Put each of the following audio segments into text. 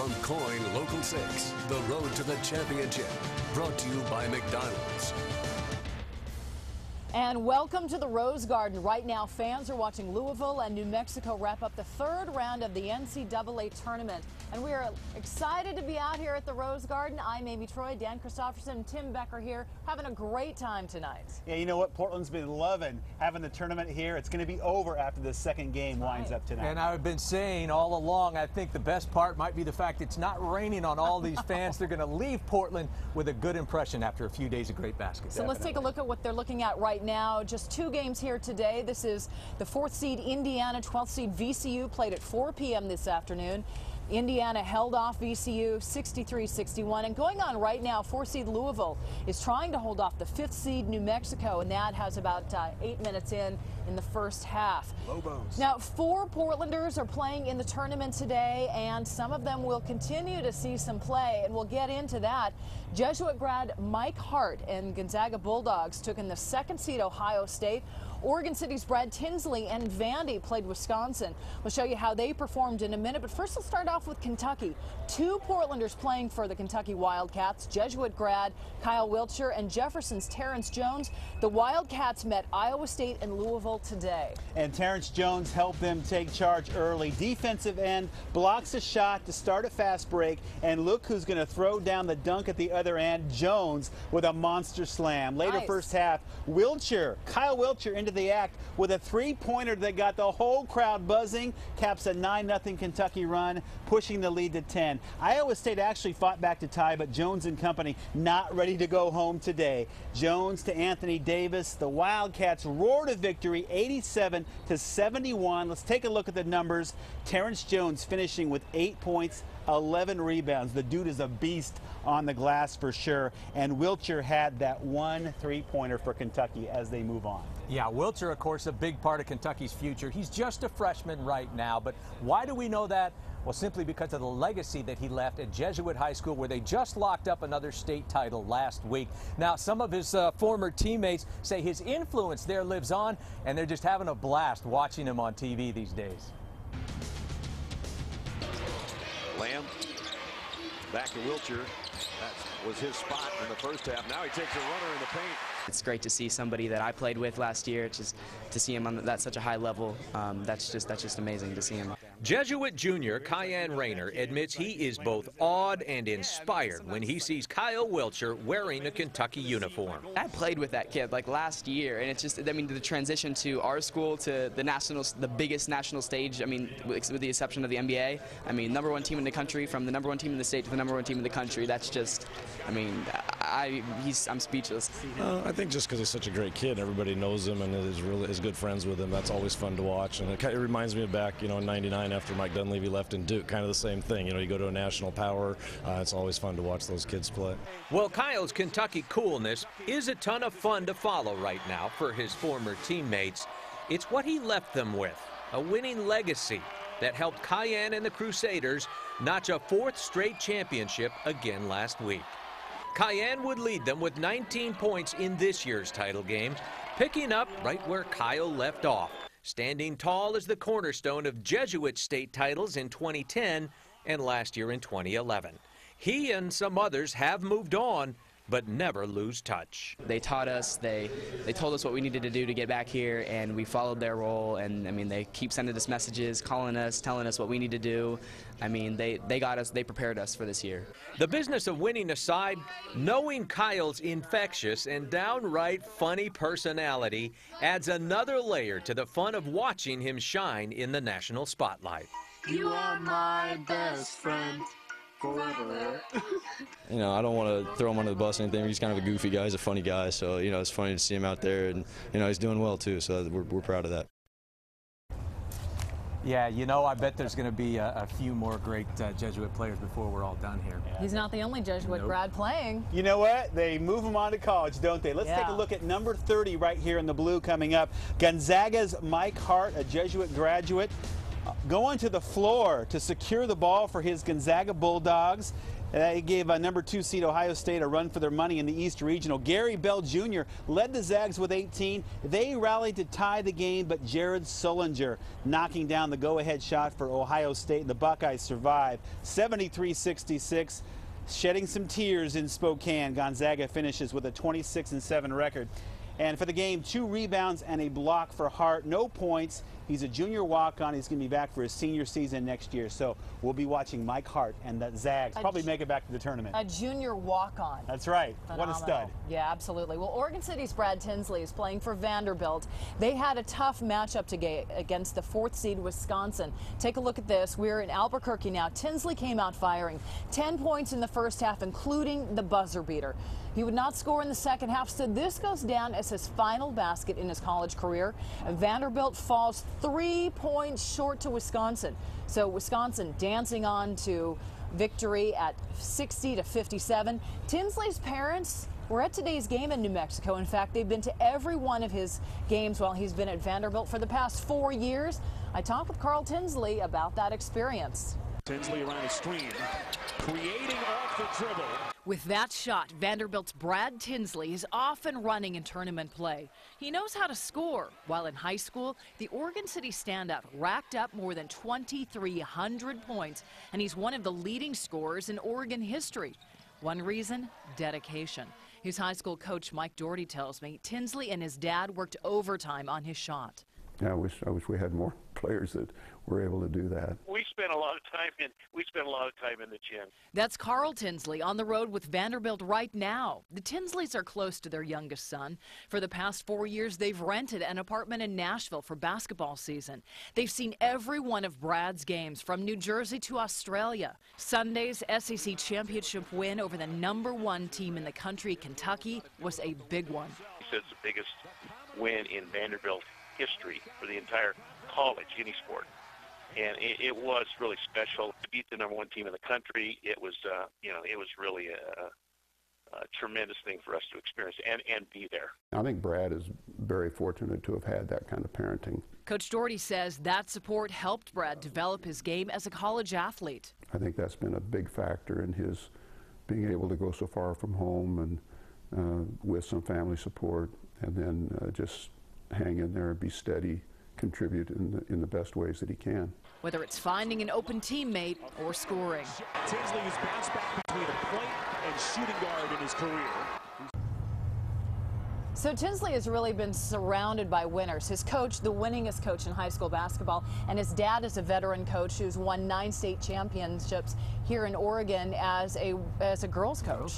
from Coin Local 6, the road to the championship. Brought to you by McDonald's. And welcome to the Rose Garden. Right now, fans are watching Louisville and New Mexico wrap up the third round of the NCAA tournament. And we are excited to be out here at the Rose Garden. I'm Amy Troy, Dan Christopherson, and Tim Becker here, having a great time tonight. Yeah, you know what? Portland's been loving having the tournament here. It's going to be over after the second game winds up tonight. And I've been saying all along, I think the best part might be the fact it's not raining on all these fans. They're going to leave Portland with a good impression after a few days of great basketball. So let's take a look at what they're looking at right now. Just two games here today. This is the 4th seed Indiana, 12th seed VCU, played at 4 p.m. this afternoon. Indiana held off VCU 63-61. And going on right now, 4 seed Louisville is trying to hold off the 5th seed New Mexico, and that has about 8 minutes in the first half. Lobos. Now, 4 Portlanders are playing in the tournament today, and some of them will continue to see some play, and we'll get into that. Jesuit grad Mike Hart and Gonzaga Bulldogs took in the 2nd seed Ohio State. Oregon City's Brad Tinsley and Vandy played Wisconsin. We'll show you how they performed in a minute, but first we'll start off with Kentucky. 2 Portlanders playing for the Kentucky Wildcats, Jesuit grad Kyle Wiltjer and Jefferson's Terrence Jones. The Wildcats met Iowa State and Louisville today. And Terrence Jones helped them take charge early. Defensive end, blocks a shot to start a fast break, and look who's going to throw down the dunk at the other end, Jones with a monster slam. Later Nice. First half, Kyle Wiltjer into the act with a 3-pointer that got the whole crowd buzzing, caps a 9-0 Kentucky run, pushing the lead to 10. Iowa State actually fought back to tie, but Jones and company not ready to go home today. Jones to Anthony Davis. The Wildcats roar to victory, 87-71. Let's take a look at the numbers. Terrence Jones finishing with 8 points, 11 rebounds. The dude is a beast on the glass for sure. And Wiltjer had that 1 3-pointer for Kentucky as they move on. Yeah, Wiltjer, of course, a big part of Kentucky's future. He's just a freshman right now, but why do we know that? Well, simply because of the legacy that he left at Jesuit High School, where they just locked up another state title last week. Now, some of his former teammates say his influence there lives on, and they're just having a blast watching him on TV these days. Lamb back to Wiltjer. That was his spot in the first half. Now he takes a runner in the paint. It's great to see somebody that I played with last year. Just to see him on that such a high level, that's just amazing to see him. Jesuit junior Kyan Rayner admits he is both awed and inspired when he sees Kyle Wiltjer wearing a Kentucky uniform. I played with that kid like last year, and it's just, I mean, the transition to our school to the biggest national stage, I mean, with the exception of the NBA, I mean, #1 team in the country, from the #1 team in the state to the #1 team in the country. That's just, I mean, I'm speechless. I think just because he's such a great kid, everybody knows him and is good friends with him. That's always fun to watch, and it reminds me of back, in '99 after Mike Dunleavy left in Duke. Kind of the same thing. You go to a national power. It's always fun to watch those kids play. Well, Kyle's Kentucky coolness is a ton of fun to follow right now for his former teammates. It's what he left them with, a winning legacy that helped Kyan and the Crusaders notch a 4th straight championship again last week. Kyan would lead them with 19 points in this year's title game, picking up right where Kyle left off, standing tall as the cornerstone of Jesuit state titles in 2010 and last year in 2011. He and some others have moved on, but never lose touch. They taught us, they told us what we needed to do to get back here, and we followed their role. And I mean, they keep sending us messages, calling us, telling us what we need to do. I mean, they got us, they prepared us for this year. The business of winning aside, knowing Kyle's infectious and downright funny personality adds another layer to the fun of watching him shine in the national spotlight. You are my best friend. Forever. I don't want to throw him under the bus or anything. He's kind of a goofy guy. He's a funny guy. So, it's funny to see him out there. And, he's doing well, too. So we're proud of that. Yeah, I bet there's going to be a few more great Jesuit players before we're all done here. He's not the only Jesuit grad playing. You know what? They move him on to college, don't they? Let's take a look at number 30 right here in the blue coming up. Gonzaga's Mike Hart, a Jesuit graduate, going to the floor to secure the ball for his Gonzaga Bulldogs. He gave number 2 seed Ohio State a run for their money in the East Regional. Gary Bell Jr. led the Zags with 18. They rallied to tie the game, but Jared Sullinger knocking down the go-ahead shot for Ohio State, and the Buckeyes survive 73-66. Shedding some tears in Spokane, Gonzaga finishes with a 26-7 record. And for the game, 2 rebounds and a block for Hart. No points. He's a junior walk-on. He's going to be back for his senior season next year. So we'll be watching Mike Hart and the Zags probably make it back to the tournament. A junior walk-on. That's right. Phenomenal. What a stud. Yeah, absolutely. Well, Oregon City's Brad Tinsley is playing for Vanderbilt. They had a tough matchup today against the 4th seed Wisconsin. Take a look at this. We're in Albuquerque now. Tinsley came out firing 10 points in the first half, including the buzzer beater. He would not score in the second half, so this goes down as his final basket in his college career. Vanderbilt falls 3 points short to Wisconsin. So Wisconsin dancing on to victory at 60-57. Tinsley's parents were at today's game in New Mexico. In fact, they've been to every one of his games while he's been at Vanderbilt for the past 4 years. I talked with Carl Tinsley about that experience. Tinsley around the screen, creating off the dribble. With that shot, Vanderbilt's Brad Tinsley is off and running in tournament play. He knows how to score. While in high school, the Oregon City standout racked up more than 2,300 points, and he's one of the leading scorers in Oregon history. One reason? Dedication. His high school coach, Mike Doherty, tells me Tinsley and his dad worked overtime on his shot. Yeah, I wish we had more players that were able to do that. We spent a lot of time in the gym. That's Carl Tinsley on the road with Vanderbilt right now. The Tinsleys are close to their youngest son. For the past 4 years, they've rented an apartment in Nashville for basketball season. They've seen every one of Brad's games from New Jersey to Australia. Sunday's SEC Championship win over the #1 team in the country, Kentucky, was a big one. He said it's the biggest win in Vanderbilt history for the entire college, any sport. And it was really special to beat the #1 team in the country. It was, it was really a tremendous thing for us to experience and be there. I think Brad is very fortunate to have had that kind of parenting. Coach Doherty says that support helped Brad develop his game as a college athlete. I think that's been a big factor in his being able to go so far from home and with some family support, and then just hang in there and be steady, contribute in the best ways that he can. Whether it's finding an open teammate or scoring. Tinsley has bounced back between a point and shooting guard in his career. So Tinsley has really been surrounded by winners. His coach, the winningest coach in high school basketball, and his dad is a veteran coach who's won 9 state championships here in Oregon as a girls coach.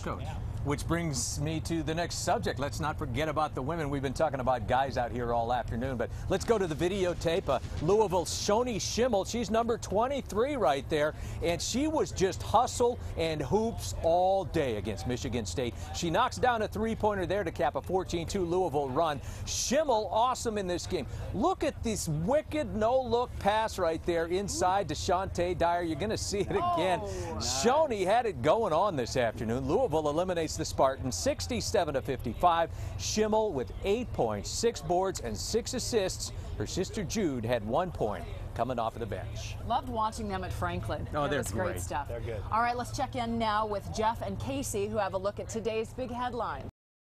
Which brings me to the next subject. Let's not forget about the women. We've been talking about guys out here all afternoon, but let's go to the videotape. Louisville's Shoni Schimmel, she's number 23 right there, and she was just hustle and hoops all day against Michigan State. She knocks down a three-pointer there to cap a 14-2 Louisville run. Schimmel, awesome in this game. Look at this wicked no-look pass right there inside to Shante Dyer. You're going to see it again. Nice. Shoni had it going on this afternoon. Louisville eliminates the Spartans 67-55. Schimmel with 8 points, 6 boards, and 6 assists. Her sister Jude had 1 point coming off of the bench. Loved watching them at Franklin. Oh, they're great stuff. They're good. All right, let's check in now with Jeff and Casey, who have a look at today's big headlines.